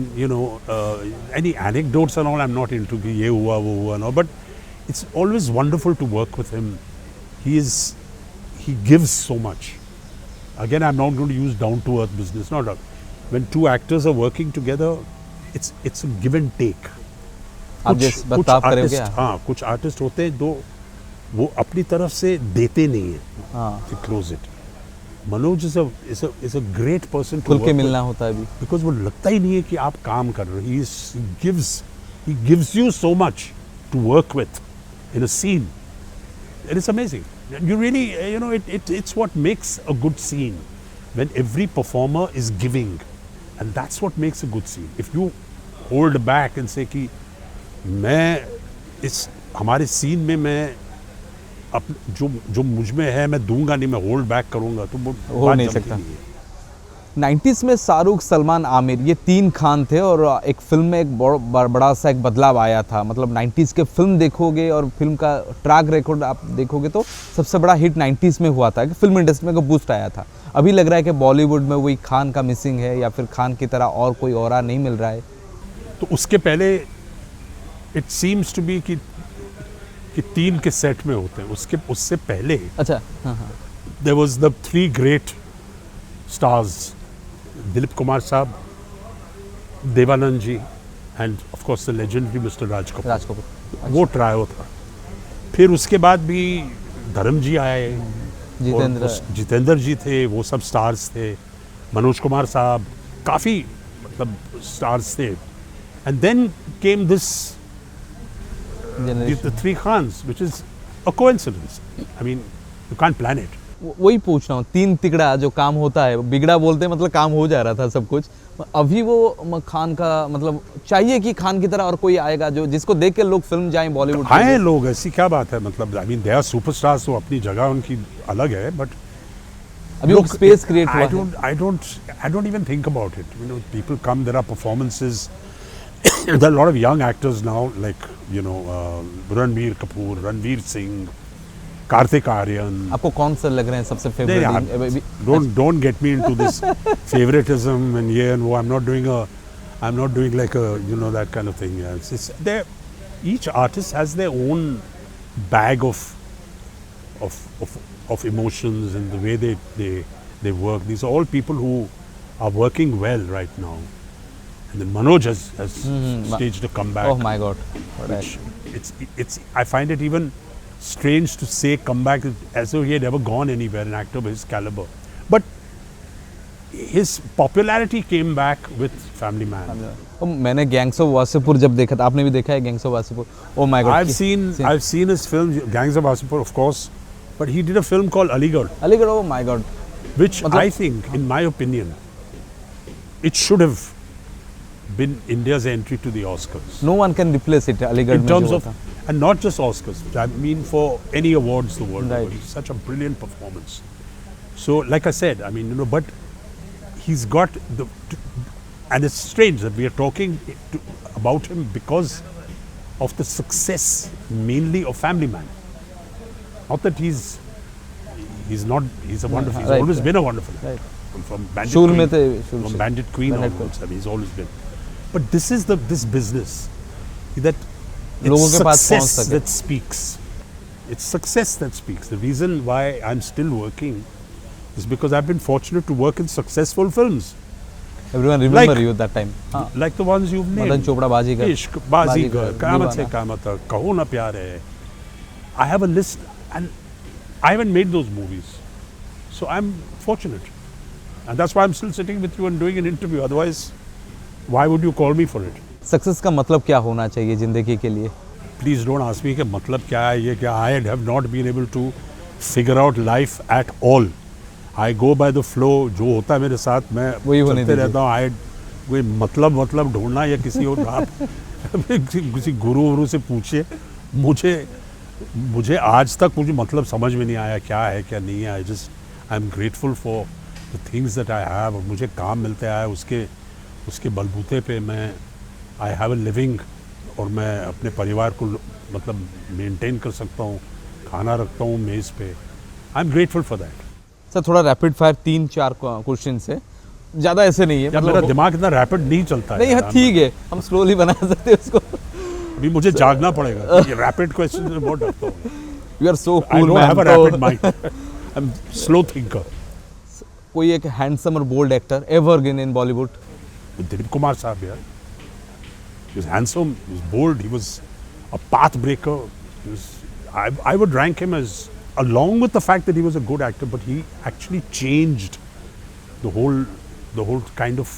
any anecdotes and all, I'm not into कि ये हुआ वो हुआ and all, but it's always wonderful to work with him. He gives so much. Again, I'm not going to use down to earth business. When two actors are working together, it's a give and take. आप जिस बर्ताव करोगे हाँ, कुछ artist होते हैं दो वो अपनी तरफ से देते नहीं है. हाँ To close it. Manoj is a great person to खुल work के with. मिलना होता है अभी Because वो लगता ही नहीं है कि आप काम कर रहे हो. He gives you so much to work with in a scene. It is amazing. You really, it's what makes a good scene. When every performer is giving. And that's what makes a good scene. If you hold back and say कि मैं हमारे scene में मैं जो मुझ में है मैं दूंगा नहीं, मैं होल्ड बैक करूंगा तो वो हो बात नहीं जमती सकता. नहीं है. 90s में शाहरुख सलमान आमिर ये 3 खान थे और एक फिल्म में एक बड़ा सा एक बदलाव आया था. मतलब 90s के फिल्म देखोगे और फिल्म का ट्रैक रिकॉर्ड आप देखोगे तो सबसे बड़ा हिट 90s में हुआ था कि फिल्म इंडस्ट्री में को बूस्ट आया था. अभी लग रहा है कि बॉलीवुड में वही खान का मिसिंग है या फिर खान की तरह और कोई ऑरा नहीं मिल रहा है. तो उसके पहले इट सीम्स टू बी कि 3 के सेट में होते हैं. उससे पहले अच्छा हाँ हाँ there was the 3 great stars, Dilip Kumar साहब, देवानंद जी, and of course the legendary Mr. Raj Kapoor. Raj Kapoor वो ट्रायो था. फिर उसके बाद भी धर्म जी आए, जितेंद्र जितेंद्र जी थे, वो सब स्टार्स थे. मनोज कुमार साहब, काफ़ी मतलब स्टार्स थे. And then came this, the 3 Khans, which is a coincidence. I mean, you can't plan it. वही पूछ रहा हूँ 3 तिगड़ा जो काम होता है बिगड़ा बोलते हैं मतलब काम हो जा रहा था सब कुछ. अभी वो खान का मतलब चाहिए कि खान की तरह और कोई आएगा जो जिसको देख के लोग फिल्म जाएं बॉलीवुड के आए लिए. लोग, ऐसी क्या बात है. मतलब I mean they are superstars, तो अपनी जगह उनकी अलग है. बट अभी वो स्पेस क्रिएट हुआ I don't even think about it. People come, there are performances. There are a lot of young actors now, like Ranbir Kapoor, Ranveer Singh, Karthik Aryan. आपको कौन सा लग रहे हैं सबसे favourite? Don't get me into this favoritism and wo. I'm not doing like a that kind of thing. Yeah. Each artist has their own bag of emotions and the way they work. These are all people who are working well right now. And then Manoj has staged a comeback. Oh my God. What a- which it's I find it even strange to say comeback as though he had ever gone anywhere, an actor of his caliber. But his popularity came back with Family Man. तो मैंने gangs of Wasseypur जब देखा था, आपने भी देखा है gangs of Wasseypur? Oh my God, I've seen his film Gangs of Wasseypur, of course, but he did a film called Aligarh, Aligarh, oh my God. which मतलब- I think, in my opinion, it should have been India's entry to the Oscars. No one can replace it Aligarh In में terms जो of, था. and not just Oscars, I mean for any awards the world Right. over. It's such a brilliant performance. So, like I said, I mean, but he's got the, and it's strange that we are talking about him because of the success mainly of Family Man. Not that he's not, he's a wonderful, he's right, always right. been a wonderful actor. Right. From Bandit शूल में Queen, थे, शूल from से. Bandit Queen Bandit onwards, I mean, he's always been. But this is this business that लोगों it's के पास पहुंच success सके. that speaks. It's success that speaks. The reason why I'm still working is because I've been fortunate to work in successful films everyone remember Like- you that time. हाँ, like the ones you've named. Madan Chopra, Baazigar, Ishq, Baazigar, बाजीगर, क़यामत से दीवाना. क़यामत तक, कहो ना प्यार है. I have a list and I haven't made those movies. So I'm fortunate. And that's why I'm still sitting with you and doing an interview. Otherwise, why would you call me for it? Success का मतलब क्या होना चाहिए जिंदगी के लिए? Please don't ask me कि मतलब क्या है ये क्या. I have not been able to figure out life at all. I go by the flow. जो होता है मेरे साथ मैं वही होने चलते दीजिए. रहता हूँ. कोई मतलब ढूंढना या किसी और आप किसी गुरु वुरु से पूछिए. मुझे आज तक मुझे मतलब समझ में नहीं आया क्या है क्या नहीं है. आई am grateful for the things that I have. मुझे काम मिलते आया उसके बलबूते पे मैं आई हैव अ लिविंग और मैं अपने परिवार को मतलब मेंटेन कर सकता हूँ. खाना रखता हूँ मेज़ पे. आई am grateful for that. Sir थोड़ा रैपिड फायर 3-4 क्वेश्चन से, ज़्यादा ऐसे नहीं है. यार मेरा दिमाग इतना रैपिड नहीं चलता नहीं, है. हाँ ठीक है, हम स्लोली बना सकते हैं उसको. अभी मुझे जागना पड़ेगा. ये रैपिड क्वेश्चन से बहुत डरता हूँ. You are so I cool don't have a man. Rapid mind. I am slow thinker. कोई एक हैंडसम और bold actor evergreen in Bollywood? Dilip Kumar Saab, yeah. He was handsome, he was bold, he was a path breaker. I would rank him as, along with the fact that he was a good actor, but he actually changed the whole kind of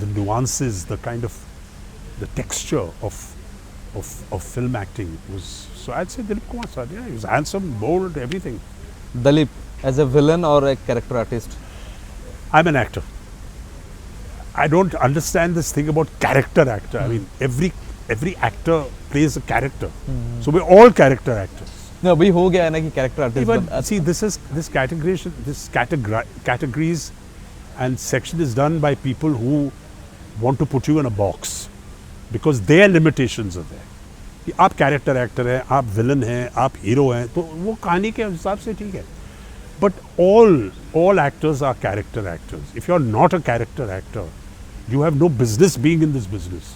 the nuances, the kind of the texture of film acting. So I'd say Dilip Kumar Saab, yeah, he was handsome, bold, everything. Dilip as a villain और एक character artist? I'm an actor. I don't understand this thing about character actor. I mean, every actor plays a character. So we're all character actors. नहीं, अभी हो गया है ना कि character Even artist. see, this categories and section is done by people who want to put you in a box because their limitations are there. कि आप character actor हैं, आप विलन हैं, आप हीरो हैं, तो वो कहानी के हिसाब से ठीक है. But all actors are character actors. If you're not a character actor, you have no business being in this business.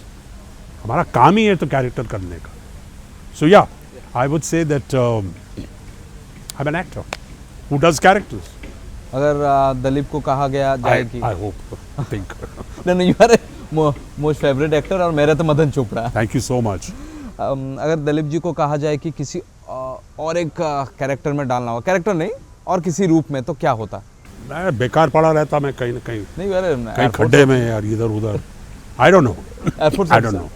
हमारा काम ही है तो कैरेक्टर करने का. So yeah, I would say that I'm an actor who does characters. अगर दलीप को कहा गया जाए कि I hope, I think. नहीं, you are most favourite actor और मेरा तो Madan Chopra. Thank you so much. अगर दलीप जी को कहा जाए कि किसी और एक कैरेक्टर में डालना हो, कैरेक्टर नहीं और किसी रूप में, तो क्या होता? मैं बेकार पड़ा रहता मैं कहीं ना कहीं नहीं अरे कहीं खड्डे में यार इधर उधर. I don't know. Air force I don't know.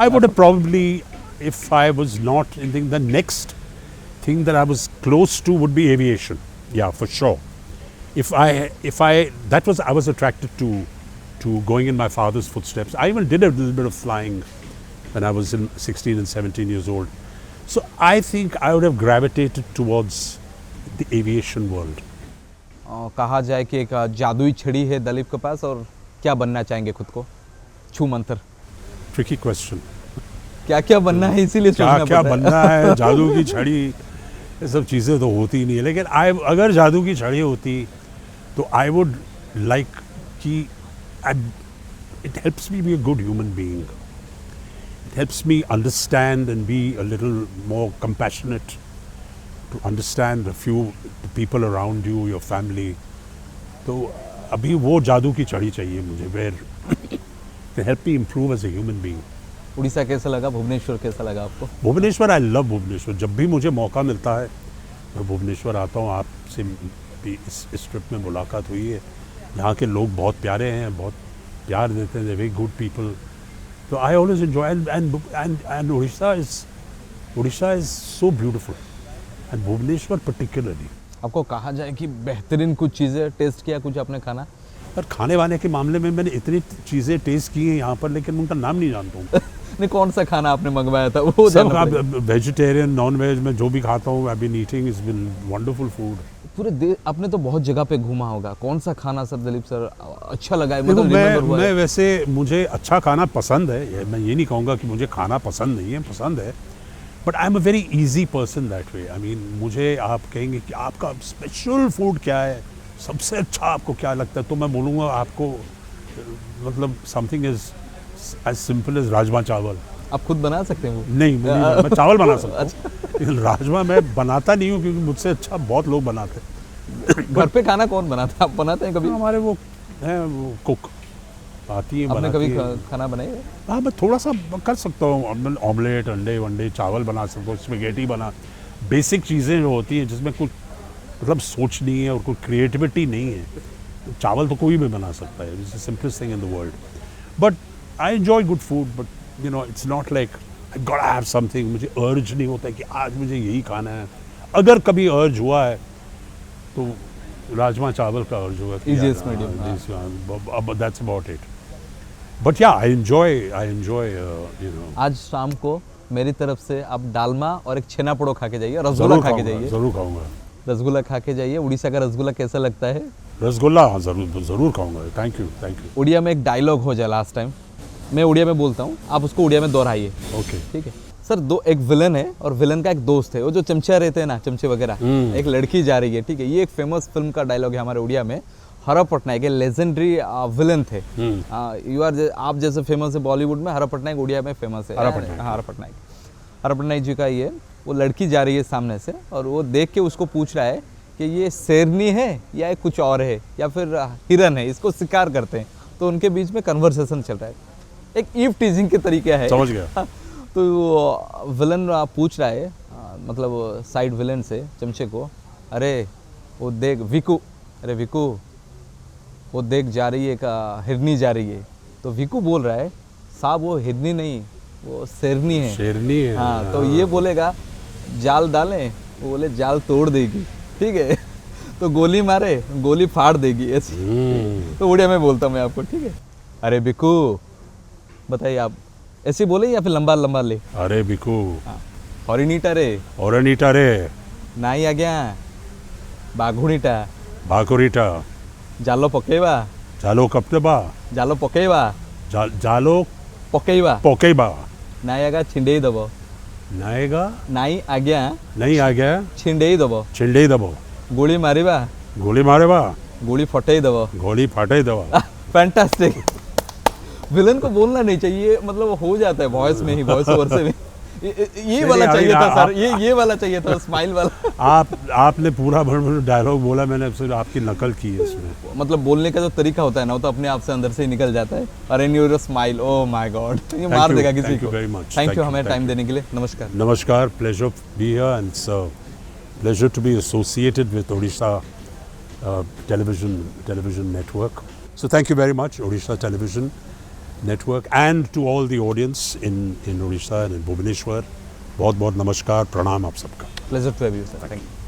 I would have probably, if I was not in the next thing that I was close to would be aviation. Yeah, for sure. I was attracted to going in my father's footsteps. I even did a little bit of flying when I was 16 and 17 years old. So I think I would have gravitated towards the aviation world. कहा जाए कि एक जादुई छड़ी है दलीप के पास, और क्या बनना चाहेंगे खुद को? छू मंत्र. Tricky question. क्या क्या बनना है, इसीलिए क्या सोचना क्या पड़ता है. बनना है, जादू की छड़ी, ये सब चीज़ें तो होती नहीं है. लेकिन अगर जादू की छड़ी होती तो आई वुड लाइक कि it helps me be a good human being. It helps me understand and be a little more compassionate, to understand a few the people around you, your family. तो अभी वो जादू की छड़ी चाहिए मुझे, where they help me improve as a human being. Orissa कैसा लगा, भुवनेश्वर कैसा लगा आपको? Bhubaneswar, I love Bhubaneswar. जब भी मुझे मौका मिलता है मैं भुवनेश्वर आता हूँ. आपसे भी इस ट्रिप में मुलाकात हुई है. यहाँ के लोग बहुत प्यारे हैं, बहुत प्यार देते हैं, वेरी गुड पीपल. तो I always enjoy and Orissa is so beautiful and Bhubaneswar particularly. आपको कहा जाए कि बेहतरीन कुछ चीज़ें टेस्ट किया, कुछ आपने खाना? पर खाने वाने के मामले में मैंने इतनी चीज़ें टेस्ट की हैं यहाँ पर, लेकिन उनका नाम नहीं जानता हूँ. नहीं, कौन सा खाना आपने मंगवाया था वो सब जानना पड़ेगा। वेजिटेरियन नॉन वेज में जो भी खाता हूँ, I been eating, it's been wonderful food. पूरे आपने तो बहुत जगह पे घूमा होगा, कौन सा खाना सर दिलीप सर अच्छा लगा है? देखो, मतलब remember हुआ है? मैं वैसे मुझे अच्छा खाना पसंद है. मैं ये नहीं कहूँगा कि मुझे खाना पसंद नहीं है, पसंद है. But I am a very easy person that way. I mean, मुझे आप कहेंगे कि आपका स्पेशल फूड क्या है, सबसे अच्छा आपको क्या लगता है, तो मैं बोलूँगा आपको मतलब something is as simple as rajma chawal. आप खुद बना सकते हैं वो? नहीं, मैं चावल बना सकता हूँ, लेकिन राजमा मैं बनाता नहीं हूँ, क्योंकि मुझसे अच्छा बहुत लोग बनाते हैं. घर पे खाना कौन बनाता है? आप बनाते हैं कभी? हमारे वो हैं, वो कुक आती है, आपने कभी बनाती है. खाना बनाया है? हाँ, मैं थोड़ा सा कर सकता हूँ. ऑमलेट, अंडे वंडे, चावल बना सकता हूँ, स्पेगेटी बना. बेसिक चीज़ें जो होती हैं जिसमें कुछ मतलब सोच नहीं है और कोई क्रिएटिविटी नहीं है, चावल तो कोई भी बना सकता है. It's the simplest thing in the world. But I enjoy good food. But you know, it's not like I got have something. मुझे अर्ज नहीं होता है कि आज मुझे यही खाना है. अगर कभी अर्ज हुआ है तो राजमा चावल का अर्ज हुआ. Easiest medium, that's about it. But या, आई एंजॉय यू नो. आज शाम को मेरी तरफ से आप डालमा और एक छेना पोड़ो खा के जाइए, रसगुल्ला खा के जाइए. जरूर खाऊंगा. रसगुल्ला खा के जाइए. उड़ीसा का रसगुल्ला कैसा लगता है? रसगुल्ला, हाँ, जरूर खाऊंगा. Thank you. उड़िया में एक डायलॉग हो जाए लास्ट टाइम, मैं उड़िया में बोलता हूँ, आप उसको उड़िया में दोहराइए. ओके. ठीक है सर. एक विलन है और विलन का एक दोस्त है, वो जो चमचा रहते हैं ना, चमचे वगैरह. एक लड़की जा रही है, ठीक है. ये एक फेमस फिल्म का डायलॉग है हमारे उड़िया में. हरा पटनायक लेजेंडरी विलन थे. आप जैसे फेमस है बॉलीवुड में, हरा पटनायक उड़िया में फेमस है. हरा पटनायक जी का ये, वो लड़की जा रही है सामने से और वो देख के उसको पूछ रहा है कि ये शेरनी है या कुछ और है या फिर हिरन है, इसको शिकार करते हैं. तो उनके बीच में कन्वर्सेशन चल रहा है, एक ईव टीजिंग के तरीके है. समझ गया. तो विलन पूछ रहा है, मतलब साइड विलन से चमचे को, अरे वो देख विकू, अरे विकू वो देख जा रही है का हिरनी जा रही है. तो विकू बोल रहा है, साहब वो हिरनी नहीं, वो शेरनी है. शेरनी है. हाँ. तो ये बोलेगा जाल डालें, वो बोले जाल तोड़ देगी. ठीक है. तो गोली मारे, गोली फाड़ देगी, ऐसी. तो उड़िया में बोलता हूँ मैं आपको, ठीक है. अरे बिकू, बताइए आप ऐसे बोले या फिर लंबा लंबा ले? अरे बिकू, हॉरिनीटा रे, ओरनीटा रे, नाई आ गया बाघुनीटा, भाकुरीटा, जालो पकेवा, जालो कप्तबा, जालो पकेवा, जालो पकेवा, पोकेबा, नाई आगा छिंडे दबो, नाएगा नाई आ गया नहीं आ गया छिंडे दबो, छिंडे दबो, गोली मारिबा, गोली मारे बा, गोली फटे दबो. गोली फाटे दबा. फैंटास्टिक. विलन को बोलना नहीं चाहिए, मतलब हो जाता है वॉइस में ही, वॉइस ओवर से भी. ये वाला चाहिए था सर, ये वाला चाहिए था, स्माइल वाला. आपने पूरा भर डायलॉग बोला, मैंने सिर्फ आपकी नकल की है इसमें. मतलब बोलने का जो तरीका होता है ना, वो तो अपने आप से अंदर से ही निकल जाता है. अरे new smile, oh my God, ये मार देगा किसी को. थैंक यू हमें टाइम देने के लिए. नमस्कार. नमस्कार. Pleasure to be here and pleasure to be associated with Odisha television network. So thank you very much, Odisha Television Network, and to all the audience in Odisha and in Bhubaneswar. बहुत बहुत नमस्कार, प्रणाम आप सबका. Pleasure to have you sir. Thank you.